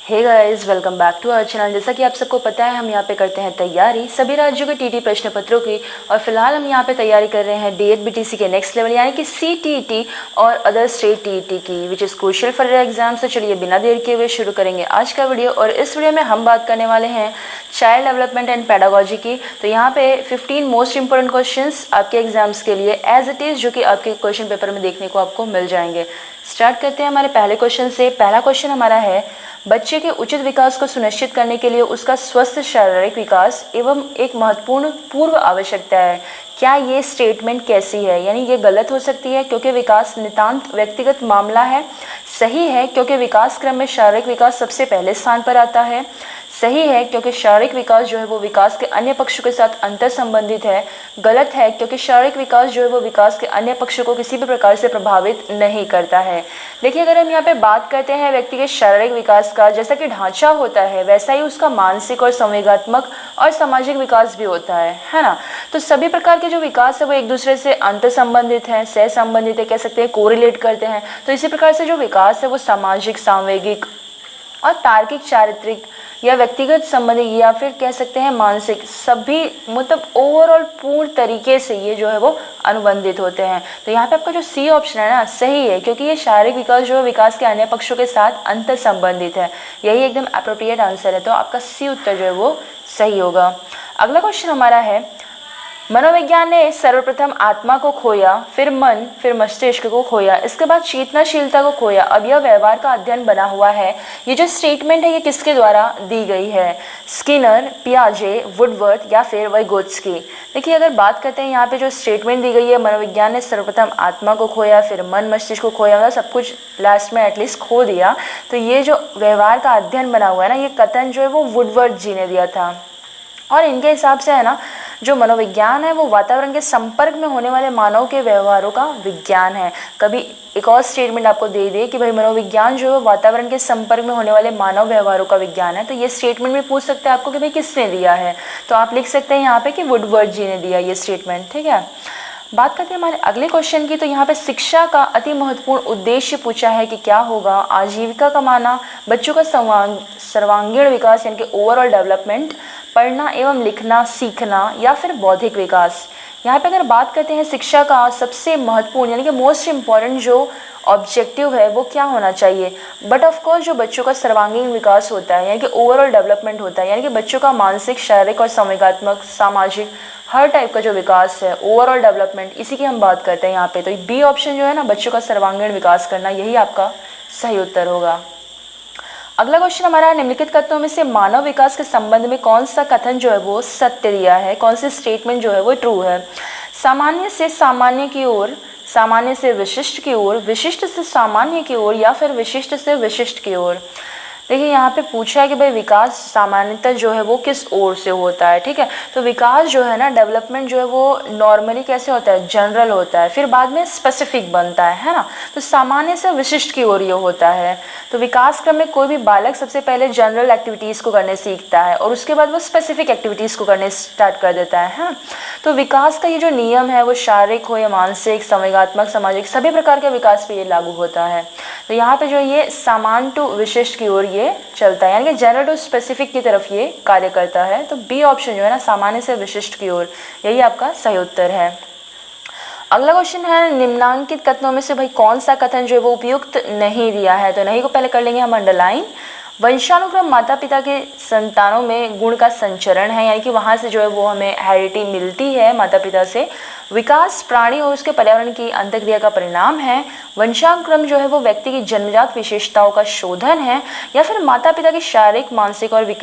Hey guys, welcome back to our channel. जैसा कि आप सबको पता है, हम यहाँ पे करते हैं तैयारी सभी राज्यों के टीटी प्रश्न पत्रों की। और फिलहाल हम यहाँ पे तैयारी कर रहे हैं डीएड बीटीसी के नेक्स्ट लेवल यानी कि सीटीईटी और अदर स्टेट टीईटी की, which is crucial for exam. तो चलिए बिना देर किए हुए शुरू करेंगे आज का वीडियो। और इस वीडियो में हम बात करने वाले हैं चाइल्ड डेवलपमेंट एंड पेडागोजी की। तो यहाँ पे 15 मोस्ट इंपॉर्टेंट क्वेश्चंस आपके एग्जाम्स के लिए एज इट इज़, जो कि आपके क्वेश्चन पेपर में देखने को आपको मिल जाएंगे। स्टार्ट करते हैं हमारे पहले क्वेश्चन से। पहला क्वेश्चन हमारा है, बच्चे के उचित विकास को सुनिश्चित करने के लिए उसका स्वस्थ शारीरिक विकास एवं एक महत्वपूर्ण पूर्व आवश्यकता है। क्या ये स्टेटमेंट कैसी है? यानी ये गलत हो सकती है क्योंकि विकास नितांत व्यक्तिगत मामला है। सही है क्योंकि विकास क्रम में शारीरिक विकास सबसे पहले स्थान पर आता है। सही है क्योंकि शारीरिक विकास जो है वो विकास के अन्य पक्षों के साथ अंतर संबंधित है। गलत है क्योंकि शारीरिक विकास जो है वो विकास के अन्य पक्षों को किसी भी प्रकार से प्रभावित नहीं करता है। देखिए, अगर हम यहाँ पे बात करते हैं व्यक्ति के शारीरिक विकास का, जैसा कि ढांचा होता है वैसा ही उसका मानसिक और संवेगात्मक और सामाजिक विकास भी होता है ना। तो सभी प्रकार के जो विकास है वो एक दूसरे से अंतर संबंधित है, सह संबंधित है, कह सकते हैं कोरिलेट करते हैं। तो इसी प्रकार से जो विकास है वो सामाजिक, सांवेगिक और तार्किक, चारित्रिक या व्यक्तिगत संबंधी या फिर कह सकते हैं मानसिक, सभी मतलब ओवरऑल पूर्ण तरीके से ये जो है वो अनुबंधित होते हैं। तो यहाँ पे आपका जो सी ऑप्शन है ना सही है, क्योंकि ये शारीरिक विकास जो है विकास के अन्य पक्षों के साथ अंतर संबंधित है। यही एकदम अप्रोप्रिएट आंसर है, तो आपका सी उत्तर जो है वो सही होगा। अगला क्वेश्चन हमारा है, मनोविज्ञान ने सर्वप्रथम आत्मा को खोया, फिर मन, फिर मस्तिष्क को खोया, इसके बाद चेतनाशीलता को खोया, अब यह व्यवहार का अध्ययन बना हुआ है। ये जो स्टेटमेंट है ये किसके द्वारा दी गई है? स्किनर, पियाजे, वुडवर्थ या फिर वाइगोत्स्की। देखिए, अगर बात करते हैं यहाँ पे जो स्टेटमेंट दी गई है, मनोविज्ञान ने सर्वप्रथम आत्मा को खोया, फिर मन मस्तिष्क को खोया, मतलब सब कुछ लास्ट में एटलीस्ट खो दिया। तो ये जो व्यवहार का अध्ययन बना हुआ है ना, ये कथन जो है वो वुडवर्थ जी ने दिया था। और इनके हिसाब से है ना, जो मनोविज्ञान है वो वातावरण के संपर्क में होने वाले मानव के व्यवहारों का विज्ञान है। कभी एक और स्टेटमेंट आपको दे दे कि भाई मनोविज्ञान जो है वातावरण के संपर्क में होने वाले मानव व्यवहारों का विज्ञान है, तो ये स्टेटमेंट भी पूछ सकते हैं आपको कि भाई किसने दिया है। तो आप लिख सकते हैं यहाँ पे कि वुडवर्थ जी ने दिया ये स्टेटमेंट। ठीक है, बात करते हैं हमारे अगले क्वेश्चन की। तो यहाँ पे शिक्षा का अति महत्वपूर्ण उद्देश्य पूछा है कि क्या होगा? आजीविका कमाना, बच्चों का सर्वांगीण विकास यानी कि ओवरऑल डेवलपमेंट, पढ़ना एवं लिखना सीखना या फिर बौद्धिक विकास। यहाँ पे अगर बात करते हैं शिक्षा का सबसे महत्वपूर्ण यानी कि मोस्ट इम्पॉर्टेंट जो ऑब्जेक्टिव है वो क्या होना चाहिए? बट ऑफ कोर्स जो बच्चों का सर्वांगीण विकास होता है यानी कि ओवरऑल डेवलपमेंट होता है, यानी कि बच्चों का मानसिक, शारीरिक और संवेगात्मक, सामाजिक हर टाइप का जो विकास है, ओवरऑल डेवलपमेंट, इसी की हम बात करते हैं यहाँ पे। तो बी ऑप्शन जो है ना, बच्चों का सर्वांगीण विकास करना, यही आपका सही उत्तर होगा। अगला क्वेश्चन हमारा है, निम्नलिखित कथनों में से मानव विकास के संबंध में कौन सा कथन जो है वो सत्य दिया है, कौन सी स्टेटमेंट जो है वो ट्रू है? सामान्य से सामान्य की ओर, सामान्य से विशिष्ट की ओर, विशिष्ट से सामान्य की ओर या फिर विशिष्ट से विशिष्ट की ओर। देखिए, यहाँ पे पूछा है कि भाई विकास सामान्यतः जो है वो किस ओर से होता है। ठीक है, तो विकास जो है ना, डेवलपमेंट जो है वो नॉर्मली कैसे होता है? जनरल होता है, फिर बाद में स्पेसिफिक बनता है ना। तो सामान्य से विशिष्ट की ओर ये होता है। तो विकास क्रम में कोई भी बालक सबसे पहले जनरल एक्टिविटीज़ को करने सीखता है और उसके बाद वो स्पेसिफिक एक्टिविटीज़ को करने स्टार्ट कर देता है। तो विकास का ये जो नियम है वो शारीरिक हो या मानसिक, संवेगात्मक, सामाजिक, सभी प्रकार के विकास पे ये लागू होता है। तो यहाँ पे जो ये सामान्य टू विशिष्ट की ओर ये चलता है, यानी कि जनरल टू स्पेसिफिक की तरफ ये कार्य करता है। तो बी ऑप्शन जो है ना, सामान्य से विशिष्ट की ओर, यही आपका सही उत्तर है। अगला क्वेश्चन है, निम्नांकित कथनों में से भाई कौन सा कथन जो है वो उपयुक्त नहीं दिया है? तो नहीं को पहले कर लेंगे हम अंडरलाइन। वंशानुक्रम माता पिता के संतानों में गुण का संचरण है, यानी कि वहाँ से जो है वो हमें हेरिडिटी मिलती है माता पिता से। विकास प्राणी और उसके पर्यावरण की अंतःक्रिया का परिणाम है। वंशानुक्रम जो है वो व्यक्ति की जन्मजात विशेषताओं का शोधन है, या फिर माता पिता की शारीरिक, मानसिक और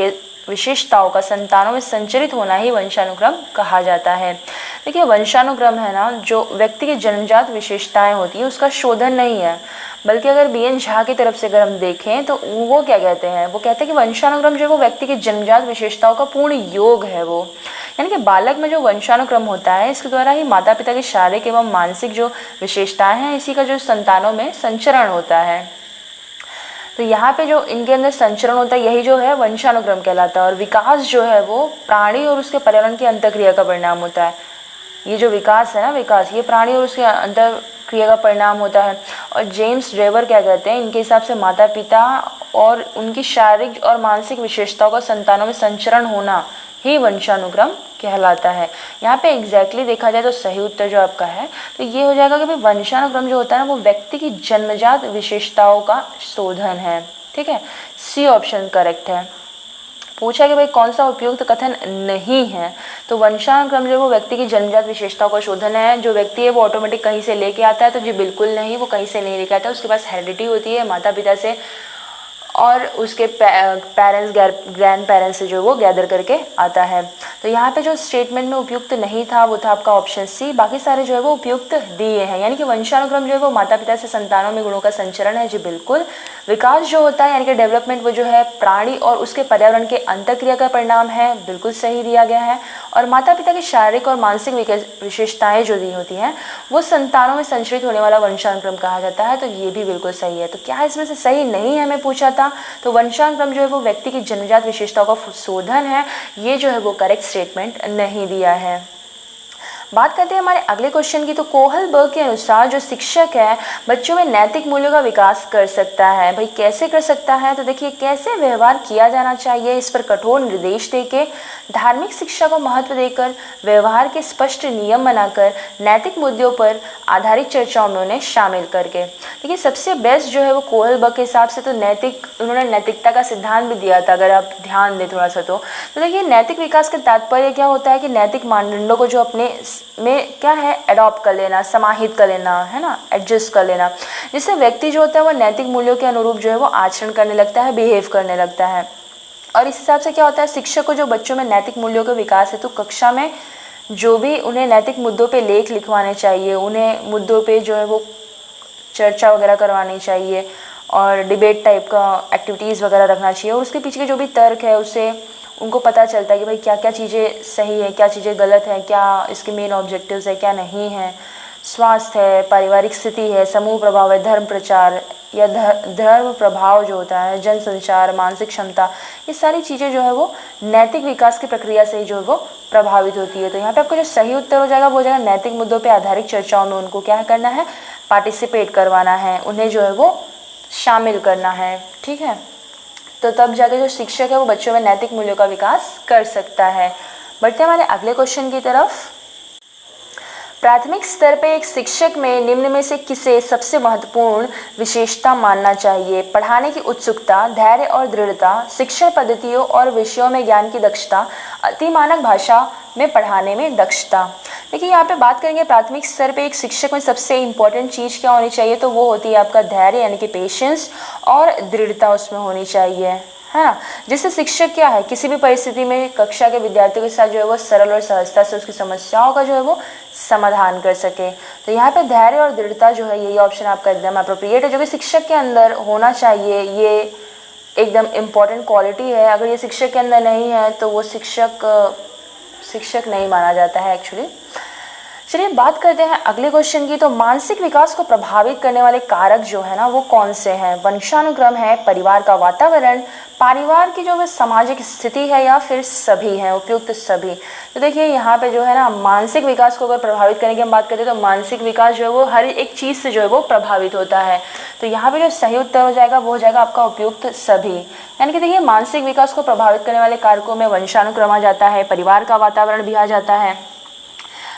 विशेषताओं का संतानों में संचरित होना ही वंशानुक्रम कहा जाता है। देखिए, वंशानुक्रम है ना, जो व्यक्ति की जन्मजात विशेषताएं होती है उसका शोधन नहीं है, बल्कि अगर बीएन झा की तरफ से अगर हम देखें तो वो क्या कहते हैं? वो कहते हैं कि वंशानुक्रम जो है वो व्यक्ति की जन्मजात विशेषताओं का पूर्ण योग है वो, यानी कि बालक में जो वंशानुक्रम होता है इसके द्वारा ही माता पिता की शारीरिक एवं मानसिक जो विशेषताएं हैं इसी का जो संतानों में संचरण होता है। तो यहाँ पे जो इनके अंदर संचरण होता है यही जो है वंशानुक्रम कहलाता है। और विकास जो है वो प्राणी और उसके पर्यावरण की अंतःक्रिया का परिणाम होता है। ये जो विकास है ना, विकास ये प्राणी और उसके अंतःक्रिया का परिणाम होता है। और जेम्स ड्रेवर क्या कहते हैं, इनके हिसाब से माता पिता और उनकी शारीरिक और मानसिक विशेषताओं का संतानों में संचरण होना ही वंशानुक्रम कहलाता है। यहाँ पे एग्जैक्टली देखा जाए तो सही उत्तर जो आपका है तो ये हो जाएगा कि भाई वंशानुक्रम जो होता है ना वो व्यक्ति की जन्मजात विशेषताओं का शोधन है। ठीक है, सी ऑप्शन करेक्ट है। पूछा कि भाई कौन सा उपयुक्त कथन नहीं है, तो वंशानुक्रम जो है वो व्यक्ति की जन्मजात विशेषताओं का शोधन है। जो व्यक्ति है वो ऑटोमेटिक कहीं से लेके आता है, तो जी बिल्कुल नहीं, वो कहीं से नहीं लेके आता है, उसके पास हेरिडिटी होती है माता पिता से और उसके पेरेंट्स ग्रैंड पेरेंट्स से जो वो गैदर करके आता है। तो यहाँ पे जो स्टेटमेंट में उपयुक्त नहीं था वो था आपका ऑप्शन सी, बाकी सारे जो है वो उपयुक्त दिए हैं। यानी कि वंशानुक्रम जो है वो माता पिता से संतानों में गुणों का संचरण है, जी बिल्कुल। विकास जो होता है यानी कि डेवलपमेंट वो जो है प्राणी और उसके पर्यावरण के अंतःक्रिया का परिणाम है, बिल्कुल सही दिया गया है। और माता पिता की शारीरिक और मानसिक विशेषताएं जो दी होती हैं वो संतानों में संचरित होने वाला वंशानुक्रम कहा जाता है, तो ये भी बिल्कुल सही है। तो क्या इसमें से सही नहीं है हमें पूछा था, तो वंशानुक्रम जो है वो व्यक्ति की जन्मजात विशेषताओं का शोधन है, ये जो है वो करेक्ट स्टेटमेंट नहीं दिया है। बात करते हैं हमारे अगले क्वेश्चन की, तो कोहलबर्ग के अनुसार जो शिक्षक है बच्चों में नैतिक मूल्यों का विकास कर सकता है। भाई कैसे कर सकता है, तो देखिए कैसे व्यवहार किया जाना चाहिए इस पर कठोर निर्देश देके, धार्मिक शिक्षा को महत्व देकर, व्यवहार के स्पष्ट नियम बनाकर, नैतिक मुद्दों पर आधारित चर्चाओं में उन्हें शामिल करके। देखिए सबसे बेस्ट जो है वो कोहलबर्ग के हिसाब से तो उन्होंने नैतिकता का सिद्धांत भी दिया था, अगर आप ध्यान दें थोड़ा सा। तो देखिए नैतिक विकास का तात्पर्य क्या होता है कि नैतिक मानदंडों को जो अपने में क्या है अडॉप्ट कर लेना, समाहित कर लेना, है ना, एडजस्ट कर लेना, जिससे व्यक्ति जो होता है वो नैतिक मूल्यों के अनुरूप जो है वो आचरण करने लगता है, बिहेव करने लगता है। और इस हिसाब से क्या होता है, शिक्षक को जो बच्चों में नैतिक मूल्यों के विकास हेतु कक्षा में जो भी उन्हें नैतिक मुद्दों पे लेख लिखवाने चाहिए, उन्हें मुद्दों पे जो है वो चर्चा वगैरह करवानी चाहिए और डिबेट टाइप का एक्टिविटीज़ वगैरह रखना चाहिए, और उसके पीछे के जो भी तर्क है उससे उनको पता चलता है कि भाई क्या क्या चीज़ें सही है, क्या चीज़ें गलत है, क्या इसके मेन ऑब्जेक्टिव्स है, क्या नहीं है, स्वास्थ्य है, पारिवारिक स्थिति है, समूह प्रभाव है, धर्म प्रचार या धर्म प्रभाव जो होता है, जन संचार, मानसिक क्षमता, ये सारी चीज़ें जो है वो नैतिक विकास की प्रक्रिया से ही जो है वो प्रभावित होती है। तो यहाँ पे आपको जो सही उत्तर हो जाएगा वो हो जाएगा नैतिक मुद्दों पे आधारित चर्चाओं में उनको क्या करना है, पार्टिसिपेट करवाना है, उन्हें जो है वो शामिल करना है। ठीक है, तो तब जाके जो शिक्षक है वो बच्चों में नैतिक मूल्यों का विकास कर सकता है। बढ़ते हैं हमारे अगले क्वेश्चन की तरफ। प्राथमिक स्तर पे एक शिक्षक में निम्न में से किसे सबसे महत्वपूर्ण विशेषता मानना चाहिए? पढ़ाने की उत्सुकता, धैर्य और दृढ़ता, शिक्षण पद्धतियों और विषयों में ज्ञान की दक्षता, अति मानक भाषा में पढ़ाने में दक्षता। देखिए यहाँ पे बात करेंगे प्राथमिक स्तर पे एक शिक्षक में सबसे इम्पोर्टेंट चीज़ क्या होनी चाहिए, तो वो होती है आपका धैर्य यानी कि पेशेंस, और दृढ़ता उसमें होनी चाहिए, है ना, जिससे शिक्षक क्या है किसी भी परिस्थिति में कक्षा के विद्यार्थियों के साथ जो है वो सरल और सहजता से उसकी समस्याओं का जो है वो समाधान कर सके। तो यहाँ पे धैर्य और दृढ़ता जो है यही ऑप्शन आपका एकदम अप्रोप्रिएट है, जो कि शिक्षक के अंदर होना चाहिए। ये एकदम इम्पॉर्टेंट क्वालिटी है, अगर ये शिक्षक के अंदर नहीं है तो वो शिक्षक नहीं माना जाता है एक्चुअली। चलिए बात करते हैं अगले क्वेश्चन की, तो मानसिक विकास को प्रभावित करने वाले कारक जो है ना वो कौन से हैं? वंशानुक्रम है, परिवार का वातावरण, परिवार की जो है सामाजिक स्थिति है, या फिर सभी हैं, उपयुक्त सभी। तो देखिए यहाँ पे जो है ना मानसिक विकास को अगर प्रभावित करने की हम बात करते हैं तो मानसिक विकास जो है वो हर एक चीज़ से जो है वो प्रभावित होता है। तो यहाँ पे जो सही उत्तर हो जाएगा वो हो जाएगा आपका उपयुक्त सभी। यानी कि देखिए मानसिक विकास को प्रभावित करने वाले कारकों में वंशानुक्रम आ जाता है, परिवार का वातावरण भी आ जाता है,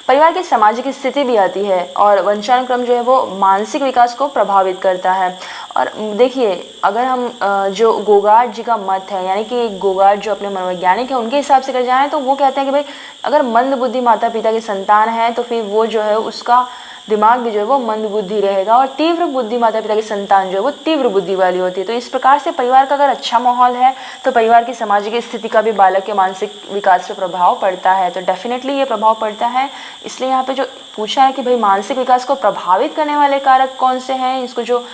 परिवार की सामाजिक स्थिति भी आती है, और वंशानुक्रम जो है वो मानसिक विकास को प्रभावित करता है। और देखिए अगर हम जो गोगार्ड जी का मत है, यानी कि गोगार्ड जो अपने मनोवैज्ञानिक है उनके हिसाब से कर जाएँ तो वो कहते हैं कि भाई अगर मंद बुद्धि माता पिता की संतान है तो फिर वो जो है उसका दिमाग भी जो है वो मंद बुद्धि रहेगा, और तीव्र बुद्धि माता पिता की संतान जो है वो तीव्र बुद्धि वाली होती है। तो इस प्रकार से परिवार का अगर अच्छा माहौल है तो परिवार की सामाजिक स्थिति का भी बालक के मानसिक विकास पर प्रभाव पड़ता है। तो डेफिनेटली ये प्रभाव पड़ता है। इसलिए यहाँ पे जो पूछा है कि भाई मानसिक विकास को प्रभावित करने वाले कारक कौन से हैं, इसको जो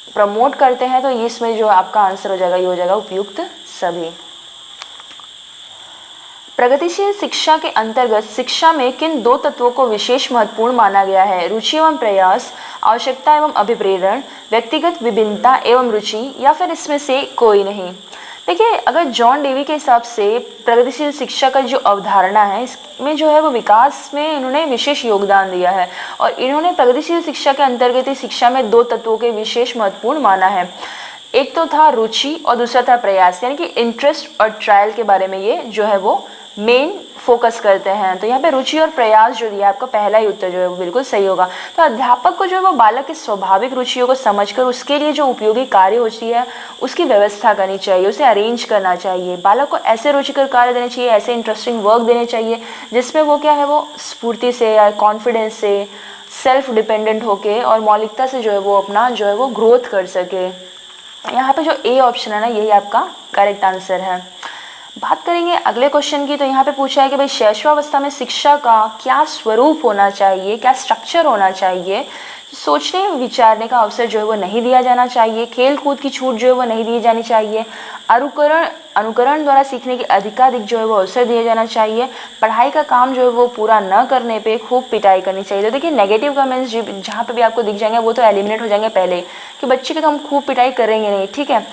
प्रमोट करते हैं, तो इसमें जो आपका आंसर हो जाएगा ये हो जाएगा उपयुक्त सभी। प्रगतिशील शिक्षा के अंतर्गत शिक्षा में किन दो तत्वों को विशेष महत्वपूर्ण माना गया है? रुचि एवं प्रयास, आवश्यकता एवं अभिप्रेरण, व्यक्तिगत विभिन्नता एवं रुचि, या फिर इसमें से कोई नहीं। देखिए अगर जॉन डेवी के हिसाब से प्रगतिशील शिक्षा का जो अवधारणा है इसमें जो है वो विकास में इन्होंने विशेष योगदान दिया है, और इन्होंने प्रगतिशील शिक्षा के अंतर्गत शिक्षा में दो तत्वों के विशेष महत्वपूर्ण माना है। एक तो था रुचि और दूसरा था प्रयास, यानी कि इंटरेस्ट और ट्रायल के बारे में ये जो है वो मेन फोकस करते हैं। तो यहाँ पे रुचि और प्रयास जो दिया आपका पहला ही उत्तर जो है वो बिल्कुल सही होगा। तो अध्यापक को जो है वो बालक की स्वाभाविक रुचियों को समझकर उसके लिए जो उपयोगी कार्य होती है उसकी व्यवस्था करनी चाहिए, उसे अरेंज करना चाहिए। बालक को ऐसे रुचिकर कार्य देने चाहिए, ऐसे इंटरेस्टिंग वर्क देने चाहिए जिसमें वो क्या है वो स्फूर्ति से या कॉन्फिडेंस से, सेल्फ डिपेंडेंट होके और मौलिकता से जो है वो अपना जो है वो ग्रोथ कर सके। यहाँ पे जो ए ऑप्शन है ना यही आपका करेक्ट आंसर है। बात करेंगे अगले क्वेश्चन की। तो यहाँ पे पूछा है कि भाई शैशवावस्था में शिक्षा का क्या स्वरूप होना चाहिए, क्या स्ट्रक्चर होना चाहिए। सोचने विचारने का अवसर जो है वो नहीं दिया जाना चाहिए, खेल कूद की छूट जो है वो नहीं दी जानी चाहिए, अनुकरण द्वारा सीखने के अधिकाधिक जो है वो अवसर दिया जाना चाहिए, पढ़ाई का काम जो है वो पूरा न करने पे खूब पिटाई करनी चाहिए। तो देखिए नेगेटिव कमेंट्स जहाँ पे भी आपको दिख जाएंगे वो तो एलिमिनेट हो जाएंगे पहले कि बच्चे की तो हम खूब पिटाई करेंगे नहीं, ठीक है।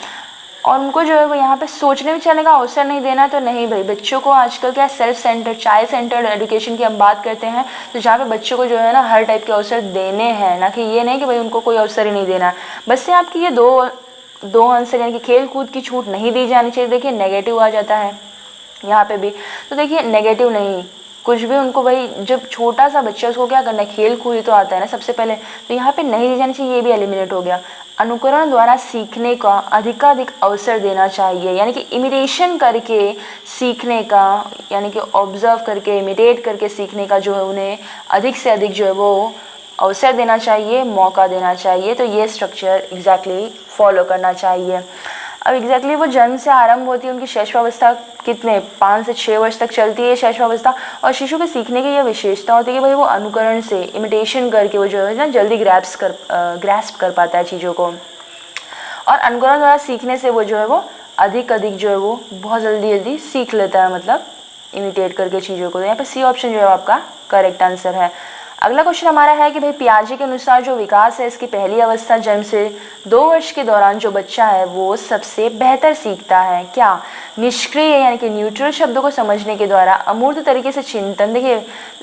और उनको जो है वो यहाँ पे सोचने विचारने का अवसर नहीं देना, तो नहीं भाई, बच्चों को आजकल क्या self centred child centred education की हम बात करते हैं, तो जहाँ पे बच्चों को जो है ना हर टाइप के अवसर देने हैं, ना कि ये नहीं कि भाई उनको कोई अवसर ही नहीं देना है। बस से आपकी ये दो आंसर यानी कि खेल कूद की छूट नहीं दी जानी चाहिए। देखिए नेगेटिव आ जाता है यहाँ पे भी, तो देखिए नेगेटिव नहीं, कुछ भी उनको भाई जब छोटा सा बच्चा उसको क्या करना है, खेल कूद तो आता है ना सबसे पहले, तो यहाँ पे नहीं दी जानी चाहिए, ये भी एलिमिनेट हो गया। अनुकरण द्वारा सीखने का अधिकाधिक अवसर देना चाहिए, यानी कि इमिटेशन करके सीखने का, यानी कि ऑब्जर्व करके इमिटेट करके सीखने का जो है उन्हें अधिक से अधिक जो है वो अवसर देना चाहिए, मौका देना चाहिए। तो ये स्ट्रक्चर एग्जैक्टली फॉलो करना चाहिए। अब एग्जैक्टली वो जन्म से आरंभ होती है, उनकी शैशवावस्था कितने 5 से 6 वर्ष तक चलती है शैशवावस्था, और शिशु के सीखने की यह विशेषता होती है कि भाई वो अनुकरण से इमिटेशन करके वो जो है ना जल्दी ग्रैस्प कर पाता है चीज़ों को, और अनुकरण द्वारा सीखने से वो जो है वो अधिक जो है वो बहुत जल्दी सीख लेता है, मतलब इमिटेट करके चीज़ों को। तो यहाँ पे सी ऑप्शन जो है आपका करेक्ट आंसर है। अगला क्वेश्चन हमारा है कि भाई पियाजे के अनुसार जो विकास है इसकी पहली अवस्था जन्म से 2 वर्ष के दौरान जो बच्चा है वो सबसे बेहतर सीखता है। क्या निष्क्रिय यानी कि न्यूट्रल शब्दों को समझने के द्वारा, अमूर्त तरीके से चिंतन। देखिए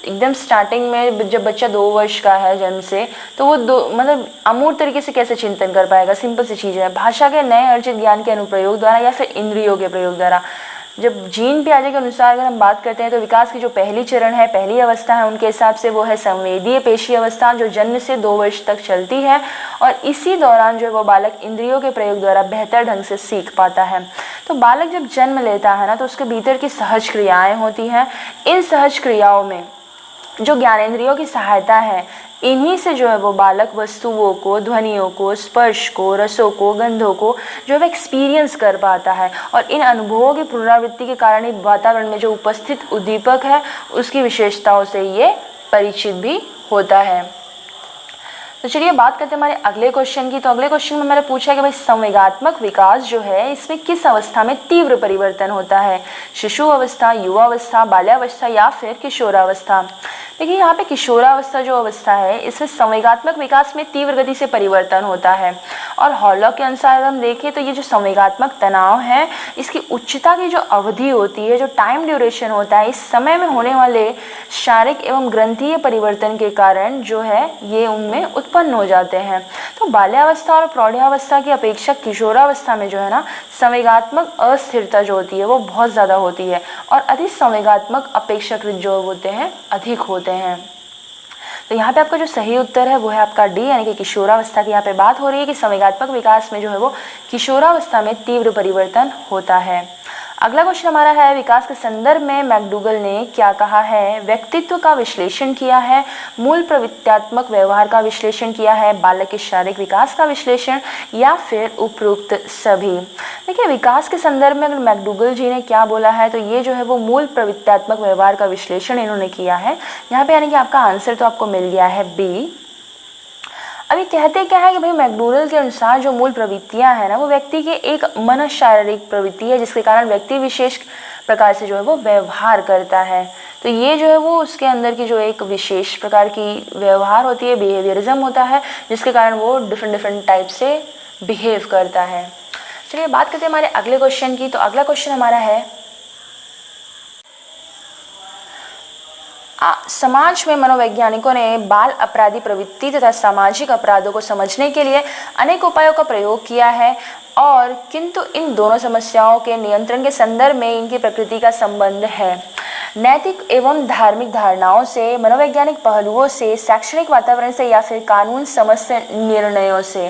एकदम स्टार्टिंग में जब बच्चा 2 वर्ष का है जन्म से, तो वो मतलब अमूर्त तरीके से कैसे चिंतन कर पाएगा, सिंपल सी चीज़ है, भाषा के नए अर्जित ज्ञान के अनुप्रयोग द्वारा या फिर इंद्रियों के प्रयोग द्वारा। जब जीन पियाजे के अनुसार अगर हम बात करते हैं तो विकास की जो पहली चरण है, पहली अवस्था है उनके हिसाब से वो है संवेदीय पेशी अवस्था, जो जन्म से 2 वर्ष तक चलती है, और इसी दौरान जो वो बालक इंद्रियों के प्रयोग द्वारा बेहतर ढंग से सीख पाता है। तो बालक जब जन्म लेता है ना तो उसके भीतर की सहज क्रियाएं होती हैं, इन सहज क्रियाओं में जो ज्ञानेंद्रियों की सहायता है, इन्हीं से जो है वो बालक वस्तुओं को, ध्वनियों को, स्पर्श को, रसों को, गंधों को जो है एक्सपीरियंस कर पाता है, और इन अनुभवों की पुनरावृत्ति के कारण ही वातावरण में जो उपस्थित उद्दीपक है उसकी विशेषताओं से ये परिचित भी होता है। तो चलिए बात करते हैं हमारे अगले क्वेश्चन की। तो अगले क्वेश्चन में मैंने पूछा कि भाई संवेगात्मक विकास जो है इसमें किस अवस्था में तीव्र परिवर्तन होता है, शिशु अवस्था, युवावस्था, बाल्यावस्था या फिर किशोरावस्था। देखिए यहाँ पे किशोरावस्था जो अवस्था है इसमें संवेगात्मक विकास में तीव्र गति से परिवर्तन होता है, और हॉलॉक के अनुसार हम देखें तो ये जो संवेगात्मक तनाव है इसकी उच्चता की जो अवधि होती है, जो टाइम ड्यूरेशन होता है, इस समय में होने वाले शारीरिक एवं ग्रंथीय परिवर्तन के कारण जो है ये उनमें उत्पन्न हो जाते हैं। तो बाल्यावस्था और प्रौढ़ावस्था की अपेक्षा किशोरावस्था में जो है ना संवेगात्मक अस्थिरता जो होती है वो बहुत ज़्यादा होती है, और अधिक संवेगात्मक अपेक्षाकृत जो होते हैं अधिक होते हैं। तो यहाँ पे आपका जो सही उत्तर है वो है आपका डी, यानी कि किशोरावस्था की यहाँ पे बात हो रही है कि संवेगात्मक विकास में जो है वो किशोरावस्था में तीव्र परिवर्तन होता है। अगला क्वेश्चन हमारा है विकास के संदर्भ में मैकडूगल ने क्या कहा है, व्यक्तित्व का विश्लेषण किया है, मूल प्रवृत्त्यात्मक व्यवहार का विश्लेषण किया है, बालक के शारीरिक विकास का विश्लेषण, या फिर उपरोक्त सभी। देखिए विकास के संदर्भ में अगर मैकडूगल जी ने क्या बोला है तो ये जो है वो मूल प्रवृत्त्यात्मक व्यवहार का विश्लेषण इन्होंने किया है यहाँ पे, यानी कि आपका आंसर तो आपको मिल गया है बी। अभी कहते क्या है कि भाई मैकडूगल के अनुसार जो मूल प्रवृत्तियां हैं ना वो व्यक्ति की एक मन शारीरिक प्रवृत्ति है जिसके कारण व्यक्ति विशेष प्रकार से जो है वो व्यवहार करता है। तो ये जो है वो उसके अंदर की जो एक विशेष प्रकार की व्यवहार होती है, बिहेवियरिज्म होता है, जिसके कारण वो डिफरेंट टाइप से बिहेव करता है। चलिए बात करते हैं हमारे अगले क्वेश्चन की। तो अगला क्वेश्चन हमारा है समाज में मनोवैज्ञानिकों ने बाल अपराधी प्रवृत्ति तथा सामाजिक अपराधों को समझने के लिए अनेक उपायों का प्रयोग किया है, और किंतु इन दोनों समस्याओं के नियंत्रण के संदर्भ में इनकी प्रकृति का संबंध है। नैतिक एवं धार्मिक धारणाओं से, मनोवैज्ञानिक पहलुओं से, शैक्षणिक वातावरण से या फिर कानून समस्त निर्णयों से।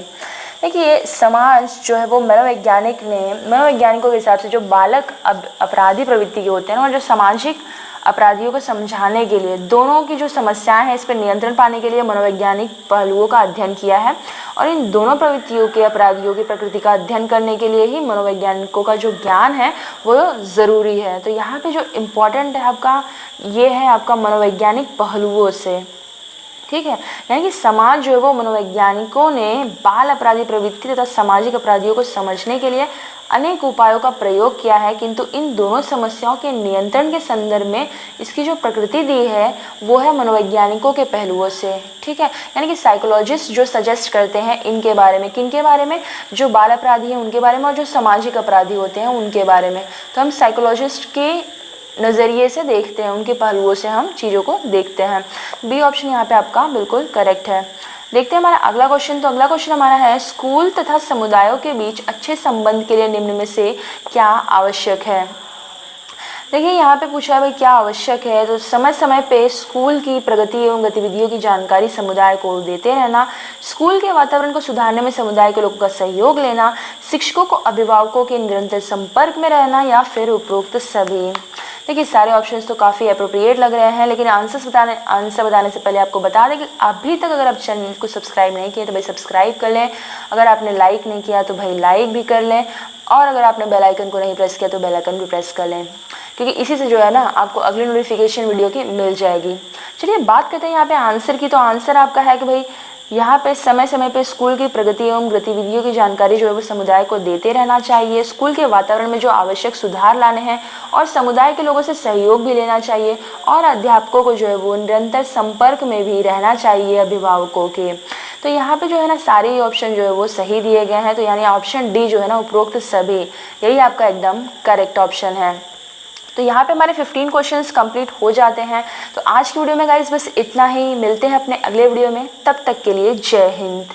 देखिए समाज जो है वो मनोवैज्ञानिकों के हिसाब से जो बालक अपराधी प्रवृत्ति के होते हैं ना, और जो सामाजिक अपराधियों को समझाने के लिए, दोनों की जो समस्याएं हैं इस पर नियंत्रण पाने के लिए मनोवैज्ञानिक पहलुओं का अध्ययन किया है, और इन दोनों प्रवृत्तियों के अपराधियों की प्रकृति का अध्ययन करने के लिए ही मनोवैज्ञानिकों का जो ज्ञान है वो ज़रूरी है। तो यहाँ पे जो इम्पोर्टेंट है आपका, ये है आपका मनोवैज्ञानिक पहलुओं से, ठीक है। यानी कि समाज जो है वो मनोवैज्ञानिकों ने बाल अपराधी प्रवृत्ति तथा सामाजिक अपराधियों को समझने के लिए अनेक उपायों का प्रयोग किया है, किंतु इन दोनों समस्याओं के नियंत्रण के संदर्भ में इसकी जो प्रकृति दी है वो है मनोवैज्ञानिकों के पहलुओं से, ठीक है। यानी कि साइकोलॉजिस्ट जो सजेस्ट करते हैं इनके बारे में, किनके बारे में, जो बाल अपराधी हैं उनके बारे में, और जो सामाजिक अपराधी होते हैं उनके बारे में। तो हम साइकोलॉजिस्ट के नज़रिए से देखते हैं, उनके पहलुओं से हम चीज़ों को देखते हैं। बी ऑप्शन यहाँ पे आपका बिल्कुल करेक्ट है। देखते हैं हमारा अगला क्वेश्चन। तो अगला क्वेश्चन हमारा है, स्कूल तथा समुदायों के बीच अच्छे संबंध के लिए निम्न में से क्या आवश्यक है। देखिए यहाँ पे पूछा है भाई क्या आवश्यक है, तो समय समय पे स्कूल की प्रगति एवं गतिविधियों की जानकारी समुदाय को देते रहना, स्कूल के वातावरण को सुधारने में समुदाय के लोगों का सहयोग लेना, शिक्षकों को अभिभावकों के निरंतर संपर्क में रहना, या फिर उपरोक्त सभी। देखिए सारे ऑप्शंस तो काफ़ी अप्रोप्रिएट लग रहे हैं, लेकिन आंसर बताने से पहले आपको बता दें कि अभी तक अगर आप चैनल को सब्सक्राइब नहीं किए तो भाई सब्सक्राइब कर लें, अगर आपने लाइक नहीं किया तो भाई लाइक भी कर लें, और अगर आपने बेल आइकन को नहीं प्रेस किया तो बेल आइकन भी प्रेस कर लें, क्योंकि इसी से जो है ना आपको अगली नोटिफिकेशन वीडियो की मिल जाएगी। चलिए बात करते हैं यहाँ पे आंसर की। तो आंसर आपका है कि भाई यहाँ पे समय समय पे स्कूल की प्रगति एवं गतिविधियों की जानकारी जो है वो समुदाय को देते रहना चाहिए, स्कूल के वातावरण में जो आवश्यक सुधार लाने हैं और समुदाय के लोगों से सहयोग भी लेना चाहिए, और अध्यापकों को जो है वो निरंतर संपर्क में भी रहना चाहिए अभिभावकों के। तो यहाँ पे जो है ना सारे ही ऑप्शन जो है वो सही दिए गए हैं, तो यानी ऑप्शन डी जो है ना उपरोक्त सभी, यही आपका एकदम करेक्ट ऑप्शन है। तो यहाँ पे हमारे 15 क्वेश्चंस कंप्लीट हो जाते हैं। तो आज की वीडियो में गाइस बस इतना ही, मिलते हैं अपने अगले वीडियो में, तब तक के लिए जय हिंद।